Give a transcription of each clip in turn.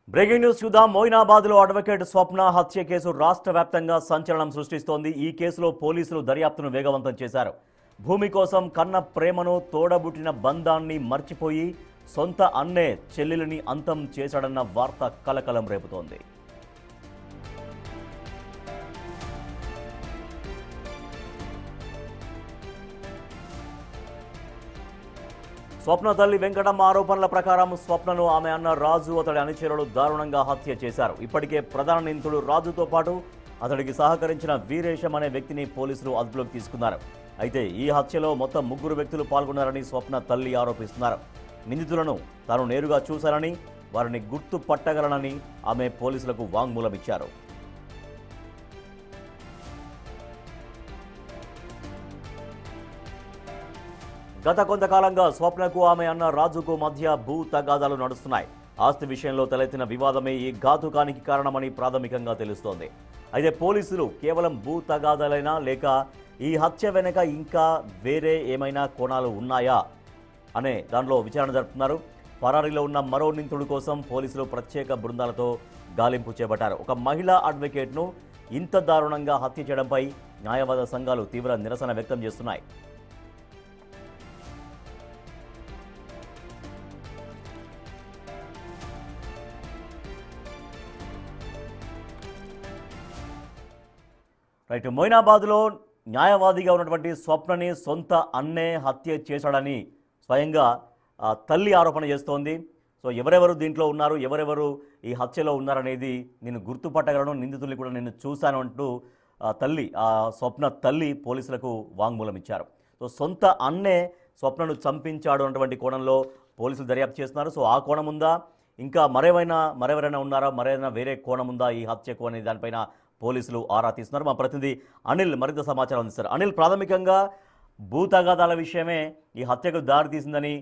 Breaking news చూద్దాం. మొయినాబాద్లో advocate స్వప్న హత్య case రాష్ట్ర వ్యాప్తంగా సంచలనం సృష్టిస్తోంది. ఈ కేసులో పోలీసులు దర్యాప్తును వేగవంతం చేశారు. భూమి కోసం కన్న ప్రేమను, తోడబుట్టిన బంధాన్ని మర్చిపోయి సొంత అన్నే చెల్లెలిని అంతం చేశాడన్న వార్త కలకలం రేపుతోంది. స్వప్న తల్లి వెంకటమ్మ ఆరోపణల ప్రకారం స్వప్నను ఆమె అన్న రాజు, అతడి అనుచరులు దారుణంగా హత్య చేశారు. ఇప్పటికే ప్రధాన నిందితుడు రాజుతో పాటు అతడికి సహకరించిన వీరేశం అనే వ్యక్తిని పోలీసులు అదుపులోకి తీసుకున్నారు. అయితే ఈ హత్యలో మొత్తం 3 వ్యక్తులు పాల్గొన్నారని స్వప్న తల్లి ఆరోపిస్తున్నారు. నిందితులను తాను నేరుగా చూశానని, వారిని గుర్తుపట్టగలనని ఆమె పోలీసులకు వాంగ్మూలం ఇచ్చారు. గత కొంతకాలంగా స్వప్నకు ఆమె అన్న రాజుకు మధ్య భూ తగాదాలు నడుస్తున్నాయి. ఆస్తి విషయంలో తలెత్తిన వివాదమే ఈ ఘాతుకానికి కారణమని ప్రాథమికంగా తెలుస్తోంది. అయితే పోలీసులు కేవలం భూ తగాదాలైనా లేక ఈ హత్య వెనుక ఇంకా వేరే ఏమైనా కోణాలు ఉన్నాయా అనే దానిలో విచారణ జరుపుతున్నారు. పరారీలో ఉన్న మరో నిందితుడి కోసం పోలీసులు ప్రత్యేక బృందాలతో గాలింపు చేపట్టారు. ఒక మహిళా అడ్వకేట్ను ఇంత దారుణంగా హత్య చేయడంపై న్యాయవాద సంఘాలు తీవ్ర నిరసన వ్యక్తం చేస్తున్నాయి. రైట్, మొయినాబాద్లో న్యాయవాదిగా ఉన్నటువంటి స్వప్నని సొంత అన్నే హత్య చేశాడని స్వయంగా తల్లి ఆరోపణ చేస్తోంది. సో ఎవరెవరు దీంట్లో ఉన్నారు, ఎవరెవరు ఈ హత్యలో ఉన్నారనేది నేను గుర్తుపట్టగలను, నిందితుల్ని కూడా నేను చూశాను అంటూ స్వప్న తల్లి పోలీసులకు వాంగ్మూలం ఇచ్చారు. సో సొంత అన్నే స్వప్నను చంపించాడు అన్నటువంటి కోణంలో పోలీసులు దర్యాప్తు చేస్తున్నారు. సో ఆ కోణం ఉందా, ఇంకా మరెవరైనా ఉన్నారా, మరేదైనా వేరే కోణం ఉందా ఈ హత్యకు అనే దానిపైన పోలీసులు ఆరా తీస్తున్నారు. మా ప్రతినిధి అనిల్ మరింత సమాచారం అందిస్తారు. అనిల్, ప్రాథమికంగా భూ తగాదాల విషయమే ఈ హత్యకు దారి తీసిందని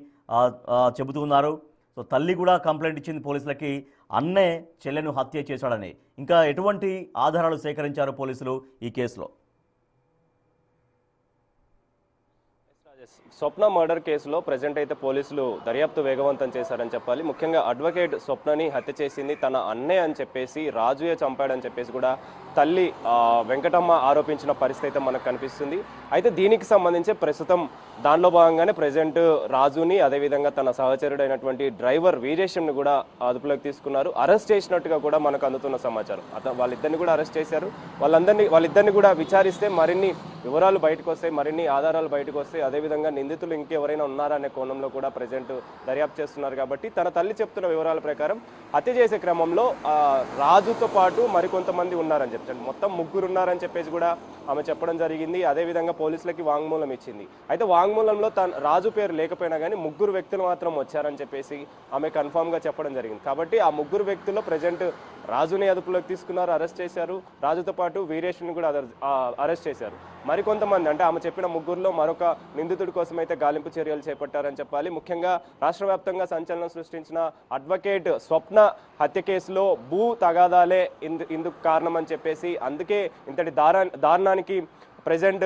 చెబుతున్నారు. సో తల్లి కూడా కంప్లైంట్ ఇచ్చింది పోలీసులకి, అన్నే చెల్లెను హత్య చేశాడని. ఇంకా ఎటువంటి ఆధారాలు సేకరించారు పోలీసులు ఈ కేసులో? స్వప్న మర్డర్ కేసులో ప్రజెంట్ అయితే పోలీసులు దర్యాప్తు వేగవంతం చేశారని చెప్పాలి. ముఖ్యంగా అడ్వకేట్ స్వప్నని హత్య చేసింది తన అన్నే అని చెప్పేసి, రాజుయే చంపాడని చెప్పేసి కూడా తల్లి వెంకటమ్మ ఆరోపించిన పరిస్థితి అయితే మనకు కనిపిస్తుంది. అయితే దీనికి సంబంధించి ప్రస్తుతం దానిలో భాగంగానే ప్రజెంట్ రాజుని, అదేవిధంగా తన సహచరుడైనటువంటి డ్రైవర్ వీరేశంని కూడా అదుపులోకి తీసుకున్నారు. అరెస్ట్ చేసినట్టుగా కూడా మనకు అందుతున్న సమాచారం. వాళ్ళిద్దరిని కూడా అరెస్ట్ చేశారు. వాళ్ళిద్దరిని కూడా విచారిస్తే మరిన్ని వివరాలు బయటకు వస్తాయి, మరిన్ని ఆధారాలు బయటకు వస్తాయి. అదేవిధంగా నిందితులు ఇంకెవరైనా ఉన్నారా అనే కోణంలో కూడా ప్రజెంట్ దర్యాప్తు చేస్తున్నారు. కాబట్టి తన తల్లి చెప్తున్న వివరాల ప్రకారం హత్య చేసే క్రమంలో రాజుతో పాటు మరికొంతమంది ఉన్నారని చెప్తాడు. మొత్తం 3 ఉన్నారని చెప్పేసి కూడా ఆమె చెప్పడం జరిగింది. అదేవిధంగా పోలీసులకి వాంగ్మూలం ఇచ్చింది. అయితే వాంగ్మూలంలో రాజు పేరు లేకపోయినా కానీ 3 వ్యక్తులు మాత్రం వచ్చారని చెప్పేసి ఆమె కన్ఫామ్గా చెప్పడం జరిగింది. కాబట్టి ఆ 3 వ్యక్తుల్లో ప్రజెంట్ రాజుని అదుపులోకి తీసుకున్నారు, అరెస్ట్ చేశారు. రాజుతో పాటు వీరేష్ని కూడా అరెస్ట్ చేశారు. మరికొంతమంది అంటే ఆమె చెప్పిన 3లో మరొక నిందితుడి కోసం అయితే గాలింపు చర్యలు చేపట్టారని చెప్పాలి. ముఖ్యంగా రాష్ట్ర వ్యాప్తంగా సంచలనం సృష్టించిన అడ్వకేట్ స్వప్న హత్య కేసులో భూ తగాదాలే ఇందుకు కారణం అని చెప్పేసి, అందుకే ఇంతటి దారుణానికి ప్రజెంట్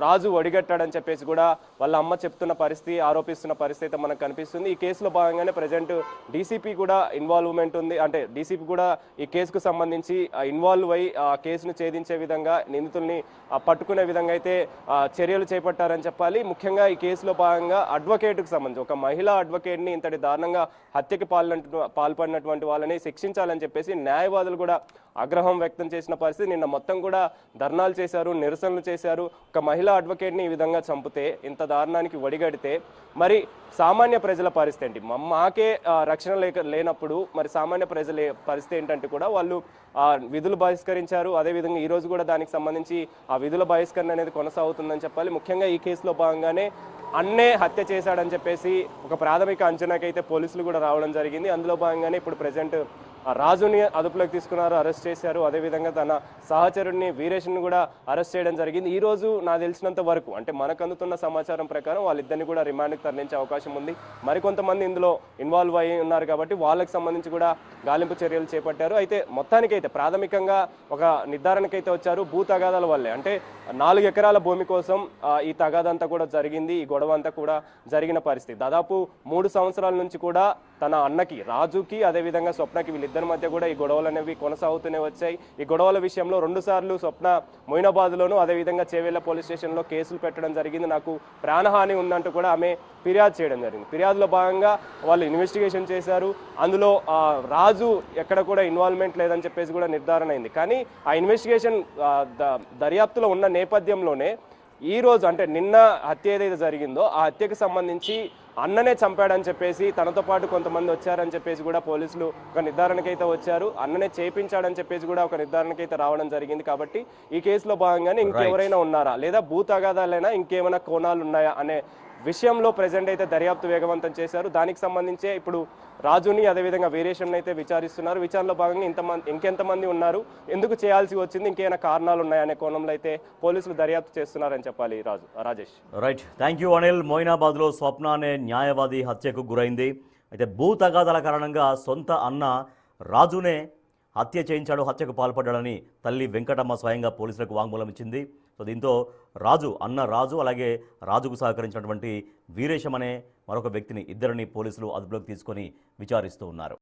రాజు ఒడిగట్టాడని చెప్పేసి కూడా వాళ్ళ అమ్మ చెప్తున్న పరిస్థితి, ఆరోపిస్తున్న పరిస్థితి అయితే మనకు కనిపిస్తుంది. ఈ కేసులో భాగంగానే ప్రజెంట్ డీసీపీ కూడా ఇన్వాల్వ్మెంట్ ఉంది. అంటే డీసీపీ కూడా ఈ కేసుకు సంబంధించి ఇన్వాల్వ్ అయ్యి ఆ కేసును ఛేదించే విధంగా, నిందితుల్ని పట్టుకునే విధంగా అయితే చర్యలు చేపట్టారని చెప్పాలి. ముఖ్యంగా ఈ కేసులో భాగంగా అడ్వకేట్కు సంబంధించి ఒక మహిళా అడ్వకేట్ని ఇంతటి దారుణంగా హత్యకి పాల్పడినటువంటి వాళ్ళని శిక్షించాలని చెప్పేసి న్యాయవాదులు కూడా ఆగ్రహం వ్యక్తం చేసిన పరిస్థితి. నిన్న మొత్తం కూడా ధర్నాలు చేశారు, నిరసనలు చేశారు. ఒక మహిళా అడ్వకేట్ని ఈ విధంగా చంపితే, ఇంత దారుణానికి ఒడిగడితే మరి సామాన్య ప్రజల పరిస్థితి ఏంటి? మాకే రక్షణ లేనప్పుడు మరి సామాన్య ప్రజల పరిస్థితి ఏంటంటే కూడా వాళ్ళు విధులు బహిష్కరించారు. అదేవిధంగా ఈరోజు కూడా దానికి సంబంధించి ఆ విధుల బహిష్కరణ అనేది కొనసాగుతుందని చెప్పాలి. ముఖ్యంగా ఈ కేసులో భాగంగానే అన్నే హత్య చేశాడని చెప్పేసి ఒక ప్రాథమిక అంచనాకైతే పోలీసులు కూడా రావడం జరిగింది. అందులో భాగంగానే ఇప్పుడు ప్రజెంట్ రాజుని అదుపులోకి తీసుకున్నారు, అరెస్ట్ చేశారు. అదేవిధంగా తన సహచరుడిని వీరేష్ని కూడా అరెస్ట్ చేయడం జరిగింది. ఈ రోజు నాకు తెలిసినంత వరకు, అంటే మనకు అందుతున్న సమాచారం ప్రకారం వాళ్ళిద్దరిని కూడా రిమాండ్కి తరలించే అవకాశం ఉంది. మరికొంతమంది ఇందులో ఇన్వాల్వ్ అయ్యి ఉన్నారు కాబట్టి వాళ్ళకి సంబంధించి కూడా గాలింపు చర్యలు చేపట్టారు. అయితే మొత్తానికైతే ప్రాథమికంగా ఒక నిర్ధారణకైతే వచ్చారు. భూ తగాదాల వల్లే, అంటే 4 ఎకరాల భూమి కోసం ఈ తగాదంతా కూడా జరిగింది, ఈ గొడవ అంతా కూడా జరిగిన పరిస్థితి. దాదాపు 3 సంవత్సరాల నుంచి కూడా తన అన్నకి రాజుకి అదేవిధంగా స్వప్నకి వీళ్ళిద్దరి మధ్య కూడా ఈ గొడవలు అనేవి కొనసాగుతూనే వచ్చాయి. ఈ గొడవల విషయంలో 2 సార్లు స్వప్న మొయినాబాద్లోను అదేవిధంగా చేవెళ్ళ పోలీస్ స్టేషన్లో కేసులు పెట్టడం జరిగింది. నాకు ప్రాణహాని ఉందంటూ కూడా ఆమె ఫిర్యాదు చేయడం జరిగింది. ఫిర్యాదులో భాగంగా వాళ్ళు ఇన్వెస్టిగేషన్ చేశారు. అందులో రాజు ఎక్కడ కూడా ఇన్వాల్వ్మెంట్ లేదని చెప్పేసి కూడా నిర్ధారణ అయింది. కానీ ఆ ఇన్వెస్టిగేషన్ దర్యాప్తులో ఉన్న నేపథ్యంలోనే ఈ రోజు అంటే నిన్న హత్య ఏదైతే జరిగిందో ఆ హత్యకు సంబంధించి అన్ననే చంపాడని చెప్పేసి తనతో పాటు కొంతమంది వచ్చారని చెప్పేసి కూడా పోలీసులు ఒక నిర్ధారణకైతే వచ్చారు. అన్ననే చేపించాడని చెప్పేసి కూడా ఒక నిర్ధారణకైతే రావడం జరిగింది. కాబట్టి ఈ కేసులో భాగంగానే ఇంకెవరైనా ఉన్నారా లేదా భూ తగాదాలైనా ఇంకేమైనా కోణాలు ఉన్నాయా అనే విషయంలో ప్రెజెంట్ అయితే దర్యాప్తు వేగవంతం చేశారు. దానికి సంబంధించే ఇప్పుడు రాజుని అదేవిధంగా వీరేశంని అయితే విచారిస్తున్నారు. విచారణలో భాగంగా ఇంకెంతమంది ఉన్నారు, ఎందుకు చేయాల్సి వచ్చింది, ఇంకేమైనా కారణాలు ఉన్నాయనే కోణంలో అయితే పోలీసులు దర్యాప్తు చేస్తున్నారని చెప్పాలి. Rajesh. Right, thank you Anil. మొయినాబాద్లో స్వప్న అనే న్యాయవాది హత్యకు గురైంది. అయితే భూ తగాదాల కారణంగా సొంత అన్న రాజునే హత్య చేయించాడు, హత్యకు పాల్పడ్డాడని తల్లి వెంకటమ్మ స్వయంగా పోలీసులకు వాంగ్మూలం ఇచ్చింది. సో దీంతో రాజు అలాగే రాజుకు సహకరించినటువంటి వీరేశం అనే మరొక వ్యక్తిని ఇద్దరిని పోలీసులు అదుపులోకి తీసుకొని విచారిస్తూ ఉన్నారు.